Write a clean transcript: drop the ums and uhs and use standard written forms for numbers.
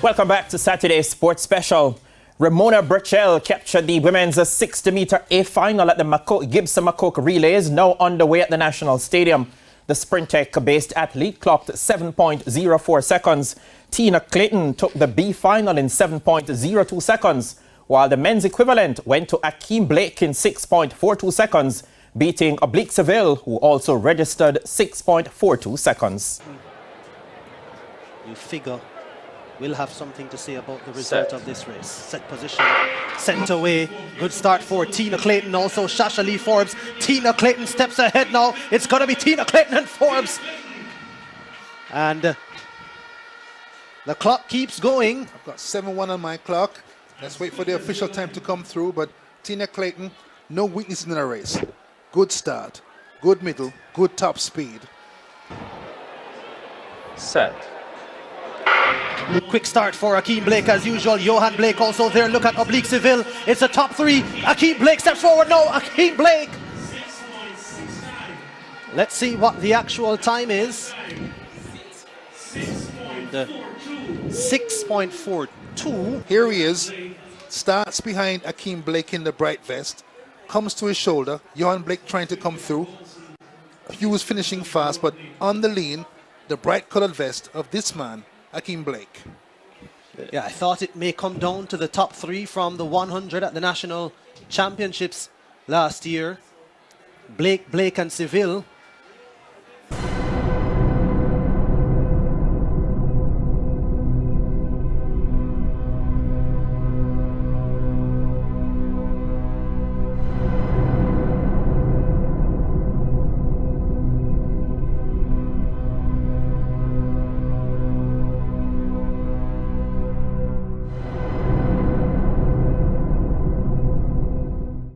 Welcome back to Saturday's Sports Special. Ramona Burchell captured the women's 60-meter A final at the Gibson McCook relays, now underway at the National Stadium. The Sprintec-based athlete clocked 7.04 seconds. Tina Clayton took the B final in 7.02 seconds, while the men's equivalent went to Akeem Blake in 6.42 seconds, beating Oblique Seville, who also registered 6.42 seconds. You figure we'll have something to say about the result of this race. Set position, sent away. Good start for Tina Clayton, also Shasha Lee Forbes. Tina Clayton steps ahead now. It's going to be Tina Clayton and Forbes. And the clock keeps going. I've got 7-1 on my clock. Let's wait for the official time to come through. But Tina Clayton, no weakness in the race. Good start, good middle, good top speed. Set. Quick start for Akeem Blake as usual. Johan Blake also there. Look at Oblique Seville. It's a top three. Akeem Blake steps forward now. Akeem Blake. Let's see what the actual time is. And 6.42. Here he is. Starts behind Akeem Blake in the bright vest. Comes to his shoulder. Johan Blake trying to come through. Hughes finishing fast, but on the lean, the bright colored vest of this man, Akeem Blake. Yeah, I thought it may come down to the top three from the 100 at the National Championships last year. Blake and Seville